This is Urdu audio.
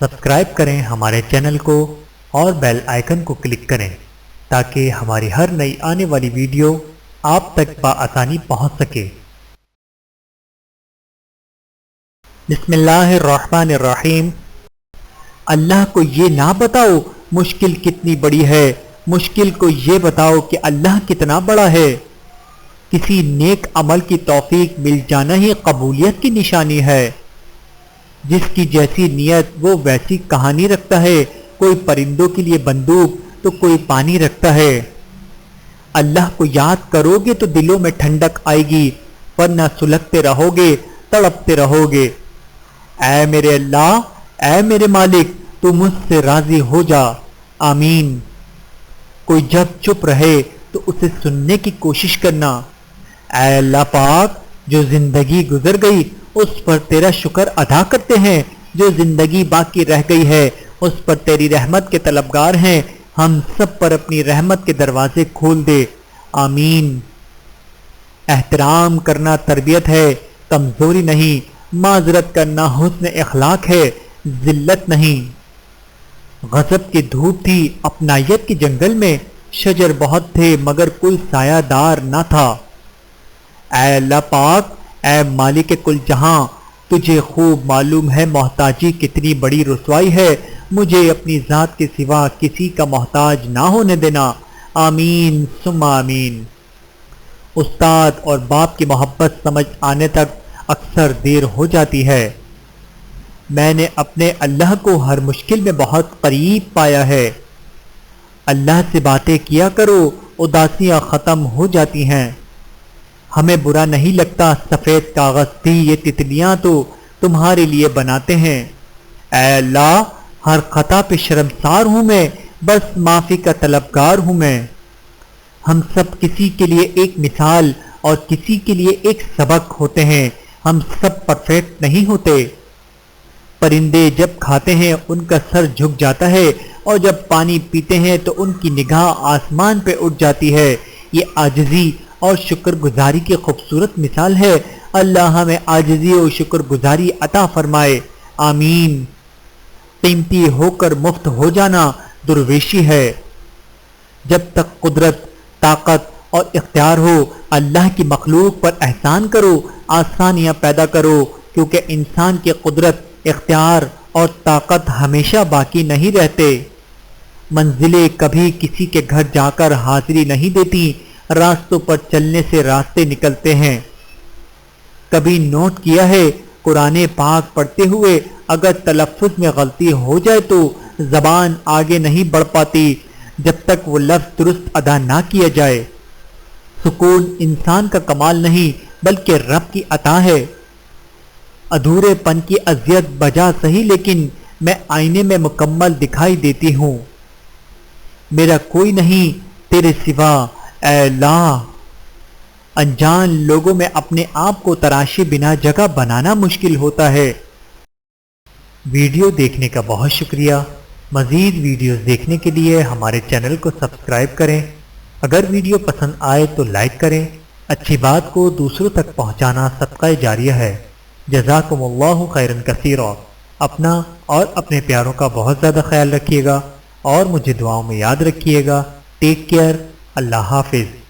سبسکرائب کریں ہمارے چینل کو اور بیل آئیکن کو کلک کریں تاکہ ہماری ہر نئی آنے والی ویڈیو آپ تک بآسانی پہنچ سکے۔ بسم اللہ الرحمن الرحیم۔ اللہ کو یہ نہ بتاؤ مشکل کتنی بڑی ہے، مشکل کو یہ بتاؤ کہ اللہ کتنا بڑا ہے۔ کسی نیک عمل کی توفیق مل جانا ہی قبولیت کی نشانی ہے۔ جس کی جیسی نیت وہ ویسی کہانی رکھتا ہے، کوئی پرندوں کے لیے بندوق تو کوئی پانی رکھتا ہے۔ اللہ کو یاد کرو گے تو دلوں میں ٹھنڈک آئے گی، ورنہ سلگتے رہو گے، تڑپتے رہو گے۔ اے میرے اللہ، اے میرے مالک، تو مجھ سے راضی ہو جا، آمین۔ کوئی جب چپ رہے تو اسے سننے کی کوشش کرنا۔ اے اللہ پاک، جو زندگی گزر گئی اس پر تیرا شکر ادا کرتے ہیں، جو زندگی باقی رہ گئی ہے اس پر تیری رحمت کے طلبگار ہیں، ہم سب پر اپنی رحمت کے دروازے کھول دے، آمین۔ احترام کرنا تربیت ہے، کمزوری نہیں۔ معذرت کرنا حسن اخلاق ہے، ذلت نہیں۔ غضب کی دھوپ تھی اپنائیت کے جنگل میں، شجر بہت تھے مگر کوئی سایہ دار نہ تھا۔ اے اللہ پاک، اے مالک کل جہاں، تجھے خوب معلوم ہے محتاجی کتنی بڑی رسوائی ہے، مجھے اپنی ذات کے سوا کسی کا محتاج نہ ہونے دینا، آمین ثم آمین۔ استاد اور باپ کی محبت سمجھ آنے تک اکثر دیر ہو جاتی ہے۔ میں نے اپنے اللہ کو ہر مشکل میں بہت قریب پایا ہے۔ اللہ سے باتیں کیا کرو، اداسیاں ختم ہو جاتی ہیں۔ ہمیں برا نہیں لگتا، سفید کاغذ تھی یہ تتلیاں تو تمہارے لیے بناتے ہیں۔ اے اللہ، ہر خطا پہ شرمسار ہوں میں، بس معافی کا طلبگار ہوں میں۔ ہم سب کسی کے لیے ایک مثال اور کسی کے لیے ایک سبق ہوتے ہیں، ہم سب پرفیکٹ نہیں ہوتے۔ پرندے جب کھاتے ہیں ان کا سر جھک جاتا ہے، اور جب پانی پیتے ہیں تو ان کی نگاہ آسمان پہ اٹھ جاتی ہے۔ یہ عاجزی اور شکر گزاری کی خوبصورت مثال ہے۔ اللہ ہمیں عاجزی اور شکر گزاری عطا فرمائے، آمین۔ قیمتی ہو کر مفت ہو جانا درویشی ہے۔ جب تک قدرت، طاقت اور اختیار ہو، اللہ کی مخلوق پر احسان کرو، آسانیاں پیدا کرو، کیونکہ انسان کی قدرت، اختیار اور طاقت ہمیشہ باقی نہیں رہتے۔ منزلیں کبھی کسی کے گھر جا کر حاضری نہیں دیتی، راستوں پر چلنے سے راستے نکلتے ہیں۔ کبھی نوٹ کیا ہے، قرآن پاک پڑھتے ہوئے اگر تلفظ میں غلطی ہو جائے تو زبان آگے نہیں بڑھ پاتی جب تک وہ لفظ درست ادا نہ کیا جائے۔ سکون انسان کا کمال نہیں بلکہ رب کی عطا ہے۔ ادھورے پن کی اذیت بجا سہی لیکن میں آئینے میں مکمل دکھائی دیتی ہوں۔ میرا کوئی نہیں تیرے سوا، اے اللہ۔ انجان لوگوں میں اپنے آپ کو تراشے بنا جگہ بنانا مشکل ہوتا ہے۔ ویڈیو دیکھنے کا بہت شکریہ۔ مزید ویڈیوز دیکھنے کے لیے ہمارے چینل کو سبسکرائب کریں۔ اگر ویڈیو پسند آئے تو لائک کریں۔ اچھی بات کو دوسروں تک پہنچانا صدقہ جاریہ ہے۔ جزاکم اللہ خیرا کثیرا۔ اپنا اور اپنے پیاروں کا بہت زیادہ خیال رکھیے گا اور مجھے دعاؤں میں یاد رکھیے گا۔ Take care. اللہ حافظ۔